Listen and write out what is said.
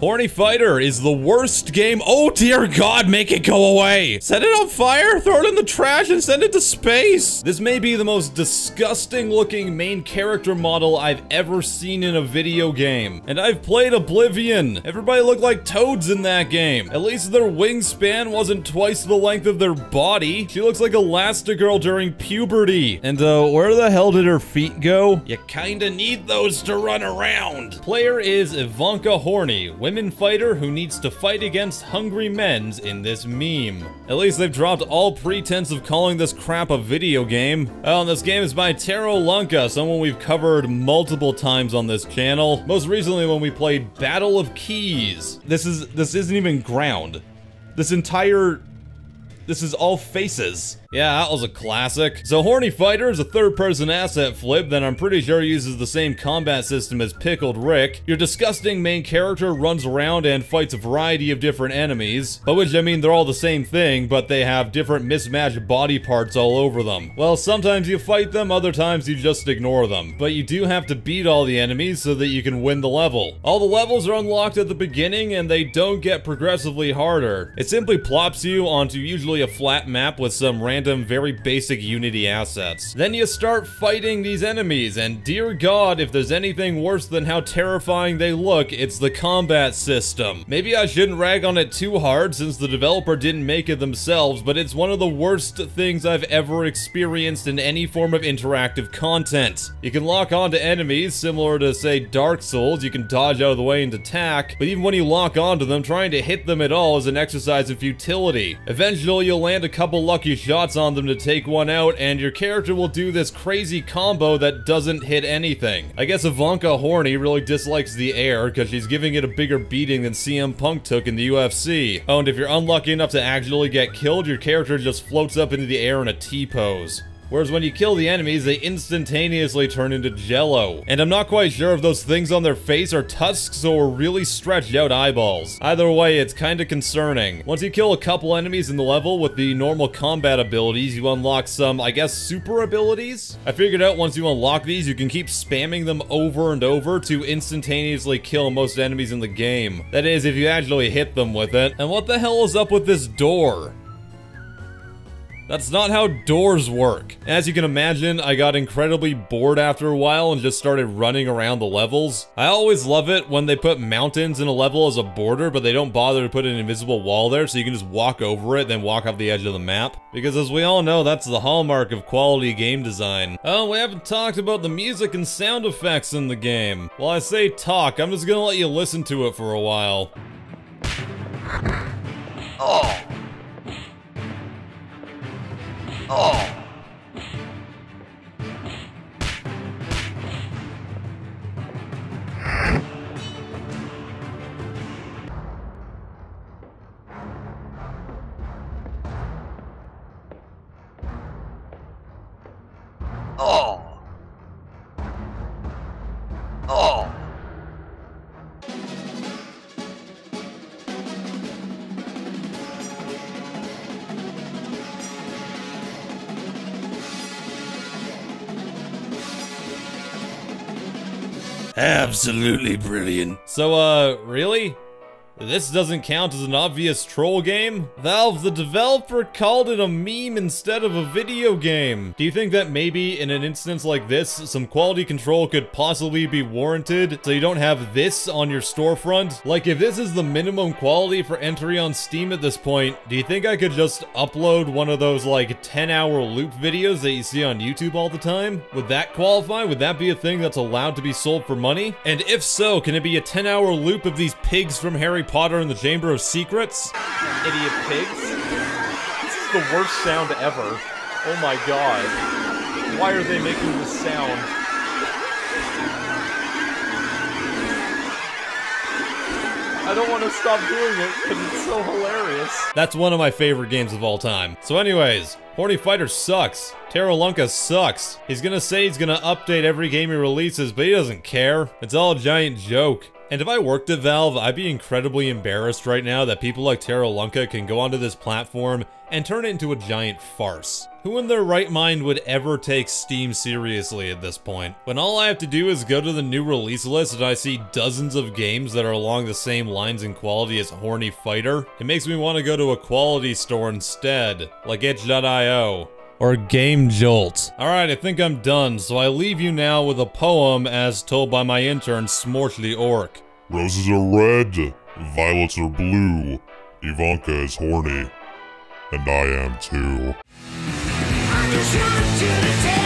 Horny Fighter is the worst game. Oh dear God, make it go away. Set it on fire, throw it in the trash, and send it to space. This may be the most disgusting looking main character model I've ever seen in a video game. And I've played Oblivion. Everybody looked like toads in that game. At least their wingspan wasn't twice the length of their body. She looks like Elastigirl during puberty. And where the hell did her feet go? You kinda need those to run around. Player is Ivanka Horny, women fighter who needs to fight against hungry men's in this meme. At least they've dropped all pretense of calling this crap a video game. Oh, and this game is by TalonFire, someone we've covered multiple times on this channel. Most recently when we played Battle of Keys. This isn't even ground. This is all faces. Yeah, that was a classic. So Horny Fighter is a third-person asset flip that I'm pretty sure uses the same combat system as Pickled Rick. Your disgusting main character runs around and fights a variety of different enemies, by which I mean they're all the same thing, but they have different mismatched body parts all over them. Well, sometimes you fight them, other times you just ignore them. But you do have to beat all the enemies so that you can win the level. All the levels are unlocked at the beginning and they don't get progressively harder. It simply plops you onto usually a flat map with some random very basic Unity assets. Then you start fighting these enemies, and dear God, if there's anything worse than how terrifying they look, it's the combat system. Maybe I shouldn't rag on it too hard since the developer didn't make it themselves, but it's one of the worst things I've ever experienced in any form of interactive content. You can lock onto enemies, similar to, say, Dark Souls. You can dodge out of the way and attack, but even when you lock onto them, trying to hit them at all is an exercise in futility. Eventually, you'll land a couple lucky shots on them to take one out, and your character will do this crazy combo that doesn't hit anything. I guess Ivanka Horny really dislikes the air because she's giving it a bigger beating than CM Punk took in the UFC. Oh, and if you're unlucky enough to actually get killed, your character just floats up into the air in a T-pose. Whereas when you kill the enemies, they instantaneously turn into jello. And I'm not quite sure if those things on their face are tusks or really stretched out eyeballs. Either way, it's kinda concerning. Once you kill a couple enemies in the level with the normal combat abilities, you unlock some, I guess, super abilities? I figured out once you unlock these, you can keep spamming them over and over to instantaneously kill most enemies in the game. That is, if you actually hit them with it. And what the hell is up with this door? That's not how doors work. As you can imagine, I got incredibly bored after a while and just started running around the levels. I always love it when they put mountains in a level as a border, but they don't bother to put an invisible wall there so you can just walk over it, then walk off the edge of the map. Because as we all know, that's the hallmark of quality game design. Oh, we haven't talked about the music and sound effects in the game. Well, I say talk, I'm just gonna let you listen to it for a while. Oh. Oh. Oh. Oh. Absolutely brilliant. So, really? This doesn't count as an obvious troll game? Valve, the developer, called it a meme instead of a video game. Do you think that maybe in an instance like this, some quality control could possibly be warranted so you don't have this on your storefront? Like, if this is the minimum quality for entry on Steam at this point, do you think I could just upload one of those, like, 10-hour loop videos that you see on YouTube all the time? Would that qualify? Would that be a thing that's allowed to be sold for money? And if so, can it be a 10-hour loop of these pigs from Harry Potter and the Chamber of Secrets? Idiot pigs. This is the worst sound ever. Oh my god. Why are they making this sound? I don't want to stop doing it because it's so hilarious. That's one of my favorite games of all time. So anyways, Horny Fighter sucks. TalonFire sucks. He's gonna say he's gonna update every game he releases, but he doesn't care. It's all a giant joke. And if I worked at Valve, I'd be incredibly embarrassed right now that people like TalonFire can go onto this platform and turn it into a giant farce. Who in their right mind would ever take Steam seriously at this point? When all I have to do is go to the new release list and I see dozens of games that are along the same lines in quality as Horny Fighter, it makes me want to go to a quality store instead, like itch.io. Or Game Jolt. Alright, I think I'm done, so I leave you now with a poem as told by my intern, Smorch the Orc. Roses are red, violets are blue, Ivanka is horny, and I am too. I'm just running to the